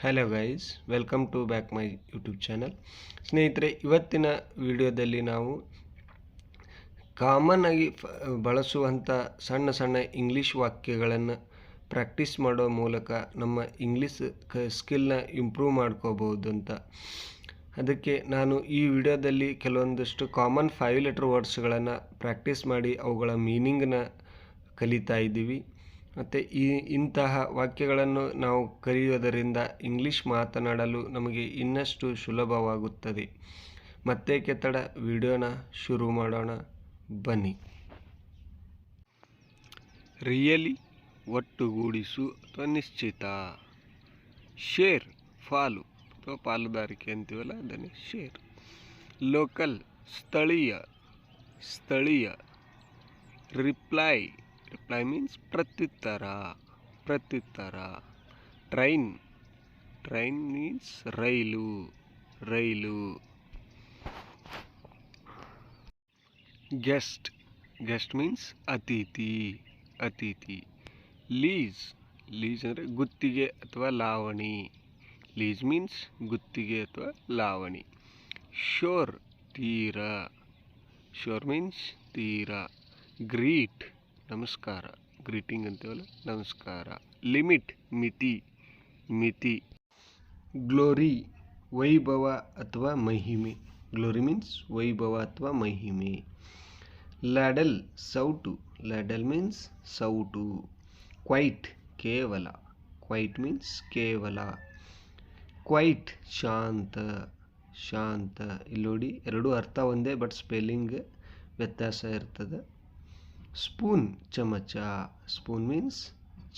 Hello guys, welcome to back my YouTube channel. ಸ್ನೇಹಿತರೆ, ಇವತ್ತಿನ ವಿಡಿಯೋದಲ್ಲಿ ನಾವು ಕಾಮನ್ ಆಗಿ ಬಳಸುವಂಥ ಸಣ್ಣ ಸಣ್ಣ ಇಂಗ್ಲೀಷ್ ವಾಕ್ಯಗಳನ್ನು ಪ್ರಾಕ್ಟೀಸ್ ಮಾಡೋ ಮೂಲಕ ನಮ್ಮ ಇಂಗ್ಲೀಷ್ ಸ್ಕಿಲ್ನ ಇಂಪ್ರೂವ್ ಮಾಡ್ಕೋಬೋದು ಅಂತ. ಅದಕ್ಕೆ ನಾನು ಈ ವಿಡಿಯೋದಲ್ಲಿ ಕೆಲವೊಂದಷ್ಟು ಕಾಮನ್ 5 ಲೆಟರ್ ವರ್ಡ್ಸ್ಗಳನ್ನು ಪ್ರಾಕ್ಟೀಸ್ ಮಾಡಿ ಅವುಗಳ ಮೀನಿಂಗ್ನ ಕಲಿತಾ ಇದ್ದೀವಿ. ಮತ್ತು ಇಂತಹ ವಾಕ್ಯಗಳನ್ನು ನಾವು ಕಲಿಯೋದರಿಂದ ಇಂಗ್ಲೀಷ್ ಮಾತನಾಡಲು ನಮಗೆ ಇನ್ನಷ್ಟು ಸುಲಭವಾಗುತ್ತದೆ. ಮತ್ತೇಕೆ ತಡ, ವಿಡಿಯೋನ ಶುರು ಮಾಡೋಣ ಬನ್ನಿ. ರಿಯಲಿ ಒಟ್ಟುಗೂಡಿಸು ಅಥವಾ ನಿಶ್ಚಿತ. ಶೇರ್ ಪಾಲು ಅಥವಾ ಪಾಲುದಾರಿಕೆ ಅಂತೀವಲ್ಲ, ಅದನ್ನೇ ಶೇರ್. ಲೋಕಲ್ ಸ್ಥಳೀಯ. ರಿಪ್ಲೈ ಮೀನ್ಸ್ ಪ್ರತ್ಯುತ್ತರ. ಟ್ರೈನ್ ಮೀನ್ಸ್ ರೈಲು. ಗೆಸ್ಟ್ ಮೀನ್ಸ್ ಅತಿಥಿ. ಲೀಸ್ ಅಂದರೆ ಗುತ್ತಿಗೆ ಅಥವಾ ಲಾವಣಿ. ಲೀಸ್ ಮೀನ್ಸ್ ಗುತ್ತಿಗೆ ಅಥವಾ ಲಾವಣಿ. ಶೋರ್ ಮೀನ್ಸ್ ತೀರ. ಗ್ರೀಟ್ ನಮಸ್ಕಾರ, ಗ್ರೀಟಿಂಗ್ ಅಂತೀವಲ್ಲ, ನಮಸ್ಕಾರ. ಲಿಮಿಟ್ ಮಿತಿ. ಗ್ಲೋರಿ ವೈಭವ ಅಥವಾ ಮಹಿಮೆ. ಗ್ಲೋರಿ ಮೀನ್ಸ್ ವೈಭವ ಅಥವಾ ಮಹಿಮೆ. ಲ್ಯಾಡಲ್ ಸೌಟು. ಲ್ಯಾಡಲ್ ಮೀನ್ಸ್ ಸೌಟು. ಕ್ವೈಟ್ ಕೇವಲ. ಕ್ವೈಟ್ ಮೀನ್ಸ್ ಕೇವಲ. ಕ್ವೈಟ್ ಶಾಂತ. ಇಲ್ಲಿ ನೋಡಿ, ಎರಡೂ ಅರ್ಥ ಒಂದೇ, ಬಟ್ ಸ್ಪೆಲ್ಲಿಂಗ್ ವ್ಯತ್ಯಾಸ ಇರ್ತದೆ. ಸ್ಪೂನ್ ಚಮಚ. ಸ್ಪೂನ್ ಮೀನ್ಸ್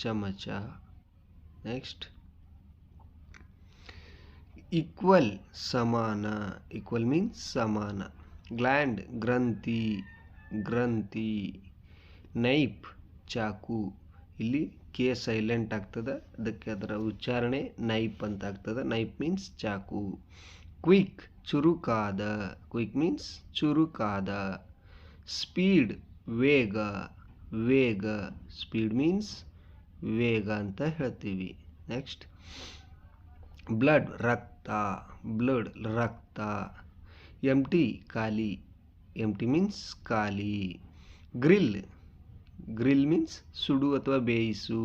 ಚಮಚ. ನೆಕ್ಸ್ಟ್, ಈಕ್ವಲ್ ಸಮಾನ. ಈಕ್ವಲ್ ಮೀನ್ಸ್ ಸಮಾನ. ಗ್ಲ್ಯಾಂಡ್ ಗ್ರಂಥಿ. ನೈಫ್ ಚಾಕು. ಇಲ್ಲಿ ಕೆ ಸೈಲೆಂಟ್ ಆಗ್ತದೆ, ಅದಕ್ಕೆ ಅದರ ಉಚ್ಚಾರಣೆ ನೈಫ್ ಅಂತ ಆಗ್ತದೆ. ನೈಫ್ ಮೀನ್ಸ್ ಚಾಕು. ಕ್ವಿಕ್ ಚುರುಕಾದ. ಕ್ವಿಕ್ ಮೀನ್ಸ್ ಚುರುಕಾದ. ಸ್ಪೀಡ್ ವೇಗ. ಸ್ಪೀಡ್ ಮೀನ್ಸ್ ವೇಗ ಅಂತ ಹೇಳ್ತೀವಿ. ನೆಕ್ಸ್ಟ್, ಬ್ಲಡ್ ರಕ್ತ. ಎಂಟಿ ಖಾಲಿ. ಎಂಟಿ ಮೀನ್ಸ್ ಖಾಲಿ. ಗ್ರಿಲ್ ಮೀನ್ಸ್ ಸುಡು ಅಥವಾ ಬೇಯಿಸು.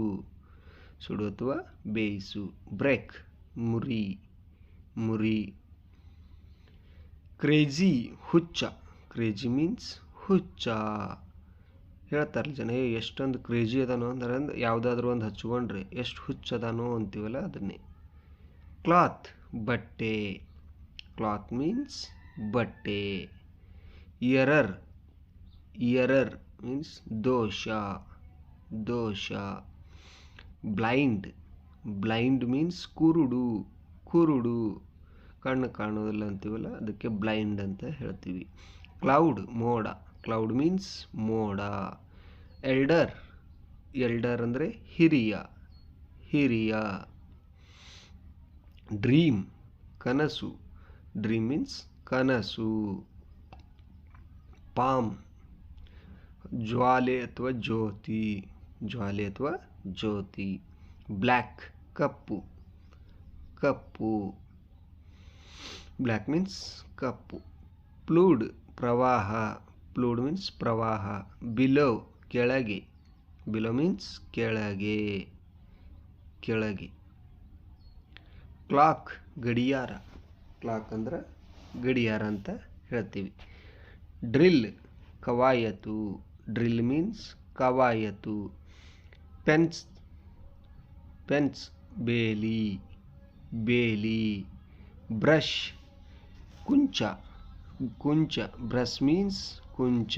ಬ್ರೇಕ್ ಮುರಿ. ಕ್ರೇಜಿ ಹುಚ್ಚ. ಕ್ರೇಜಿ ಮೀನ್ಸ್ ಹುಚ್ಚ. ಹೇಳ್ತಾರಲ್ಲ ಜನ, ಎಷ್ಟೊಂದು ಕ್ರೇಜಿ ಅದಾನೋ ಅಂದ್ರೆ ಯಾವುದಾದ್ರೂ ಒಂದು ಹಚ್ಕೊಂಡ್ರೆ ಎಷ್ಟು ಹುಚ್ಚದಾನೋ ಅಂತೀವಲ್ಲ, ಅದನ್ನೇ. ಕ್ಲಾತ್ ಬಟ್ಟೆ. ಕ್ಲಾತ್ ಮೀನ್ಸ್ ಬಟ್ಟೆ. ಎರರ್ ಮೀನ್ಸ್ ದೋಷ. ಬ್ಲೈಂಡ್ ಮೀನ್ಸ್ ಕುರುಡು. ಕಣ್ಣು ಕಾಣೋದಿಲ್ಲ ಅಂತೀವಲ್ಲ, ಅದಕ್ಕೆ ಬ್ಲೈಂಡ್ ಅಂತ ಹೇಳ್ತೀವಿ. ಕ್ಲೌಡ್ ಮೋಡ. ಕ್ಲೌಡ್ ಮೀನ್ಸ್ ಮೋಡ. ಎಲ್ಡರ್ ಅಂದರೆ ಹಿರಿಯ. ಡ್ರೀಮ್ ಕನಸು. ಡ್ರೀಮ್ ಮೀನ್ಸ್ ಕನಸು. ಪಾಮ್ ಜ್ವಾಲೆ ಅಥವಾ ಜ್ಯೋತಿ. ಬ್ಲ್ಯಾಕ್ ಕಪ್ಪು. ಬ್ಲ್ಯಾಕ್ ಮೀನ್ಸ್ ಕಪ್ಪು. ಫ್ಲೂಡ್ ಪ್ರವಾಹ. ಫ್ಲೂಡ್ ಮೀನ್ಸ್ ಪ್ರವಾಹ. ಬಿಲೋ ಕೆಳಗೆ. ಬಿಲೋ ಮೀನ್ಸ್ ಕೆಳಗೆ. ಕ್ಲಾಕ್ ಗಡಿಯಾರ. ಕ್ಲಾಕ್ ಅಂದ್ರೆ ಗಡಿಯಾರ ಅಂತ ಹೇಳ್ತೀವಿ. ಡ್ರಿಲ್ ಕವಾಯತು. ಡ್ರಿಲ್ ಮೀನ್ಸ್ ಕವಾಯತು. ಪೆನ್ಸ್ ಬೇಲಿ. ಬ್ರಷ್ ಕುಂಚ. ಬ್ರಷ್ ಮೀನ್ಸ್ ಕುಂಚ.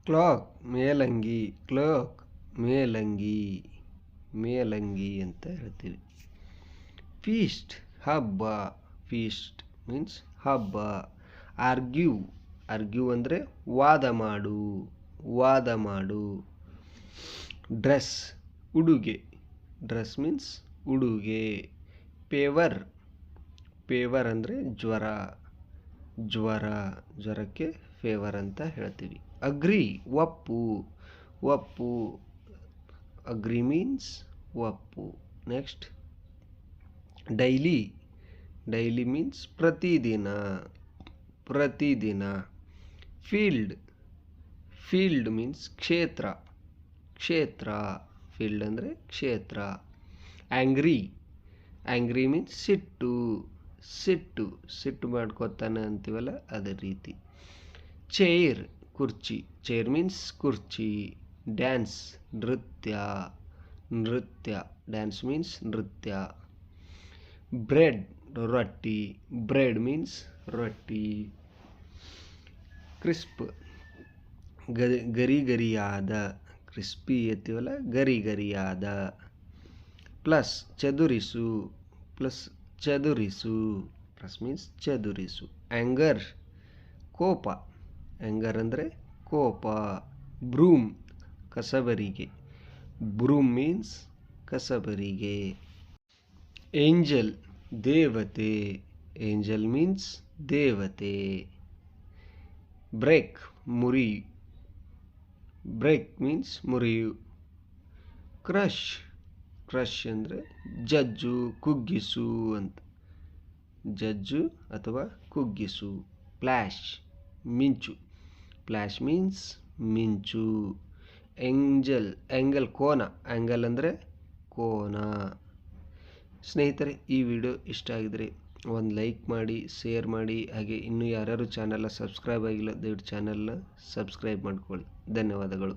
ಕ್ಲಾಕ್ ಮೇಲಂಗಿ ಅಂತ ಹೇಳ್ತೀವಿ. ಫೀಸ್ಟ್ ಹಬ್ಬ. ಫೀಸ್ಟ್ ಮೀನ್ಸ್ ಹಬ್ಬ. ಆರ್ಗ್ಯೂ ಅಂದರೆ ವಾದ ಮಾಡು. ಡ್ರೆಸ್ ಉಡುಗೆ. ಡ್ರೆಸ್ ಮೀನ್ಸ್ ಉಡುಗೆ. ಫೇವರ್ ಅಂದರೆ ಜ್ವರಕ್ಕೆ ಫೇವರ್ ಅಂತ ಹೇಳ್ತೀವಿ. ಅಗ್ರಿ ಒಪ್ಪು. ಅಗ್ರಿ ಮೀನ್ಸ್ ಒಪ್ಪು. ನೆಕ್ಸ್ಟ್, ಡೈಲಿ, ಡೈಲಿ ಮೀನ್ಸ್ ಪ್ರತಿದಿನ, ಪ್ರತಿದಿನ. ಫೀಲ್ಡ್, ಫೀಲ್ಡ್ ಮೀನ್ಸ್ ಕ್ಷೇತ್ರ, ಕ್ಷೇತ್ರ. ಫೀಲ್ಡ್ ಅಂದರೆ ಕ್ಷೇತ್ರ. ಆ್ಯಂಗ್ರಿ, ಆ್ಯಂಗ್ರಿ ಮೀನ್ಸ್ ಸಿಟ್ಟು, ಸಿಟ್ಟು, ಸಿಟ್ಟು ಮಾಡ್ಕೋತಾನೆ ಅಂತೀವಲ್ಲ ಅದೇ ರೀತಿ. ಚೇರ್, ಕುರ್ಚಿ, ಚೇರ್ ಮೀನ್ಸ್ ಕುರ್ಚಿ. ಡ್ಯಾನ್ಸ್, ನೃತ್ಯ, ನೃತ್ಯ. ಡ್ಯಾನ್ಸ್ ಮೀನ್ಸ್ ನೃತ್ಯ. ಬ್ರೆಡ್, ರೊಟ್ಟಿ, ಬ್ರೆಡ್ ಮೀನ್ಸ್ ರೊಟ್ಟಿ. ಕ್ರಿಸ್ಪ್, ಗರಿ ಗರಿಯಾದ, ಕ್ರಿಸ್ಪಿ ಎತ್ತೀವಲ್ಲ ಗರಿ ಗರಿಯಾದ. ಪ್ಲಸ್, ಚದುರಿಸು, ಪ್ಲಸ್ ಚದುರಿಸು, ಪ್ಲಸ್ ಮೀನ್ಸ್ ಚದುರಿಸು. ಆ್ಯಂಗರ್, ಕೋಪ, ಆ್ಯಂಗರ್ ಅಂದರೆ ಕೋಪ. ಬ್ರೂಮ್, ಕಸಬರಿಗೆ, ಬ್ರೂಮ್ ಮೀನ್ಸ್ ಕಸಬರಿಗೆ. ಏಂಜಲ್, ದೇವತೆ, ಏಂಜಲ್ ಮೀನ್ಸ್ ದೇವತೆ. ಬ್ರೇಕ್, ಮುರಿ, ಬ್ರೇಕ್ ಮೀನ್ಸ್ ಮುರಿಯು. ಕ್ರಶ್, ಕ್ರಶ್ ಅಂದರೆ ಜಜ್ಜು, ಕುಗ್ಗಿಸು ಅಂತ, ಜಜ್ಜು ಅಥವಾ ಕುಗ್ಗಿಸು. ಫ್ಲ್ಯಾಶ್, ಮಿಂಚು, ಫ್ಲ್ಯಾಶ್ ಮೀನ್ಸ್ ಮಿಂಚು. ಎಂಜಲ್, ಆ್ಯಂಗಲ್ ಕೋನ, ಆ್ಯಂಗಲ್ ಅಂದರೆ ಕೋನ. ಸ್ನೇಹಿತರೆ, ಈ ವಿಡಿಯೋ ಇಷ್ಟ ಆಗಿದ್ರೆ ಒಂದು ಲೈಕ್ ಮಾಡಿ, ಶೇರ್ ಮಾಡಿ, ಹಾಗೆ ಇನ್ನೂ ಯಾರ್ಯಾರು ಚಾನಲ್ನ ಸಬ್ಸ್ಕ್ರೈಬ್ ಆಗಿಲ್ಲ ದಯವಿಟ್ಟು ಚಾನಲ್ನ ಸಬ್ಸ್ಕ್ರೈಬ್ ಮಾಡ್ಕೊಳ್ಳಿ. ಧನ್ಯವಾದಗಳು.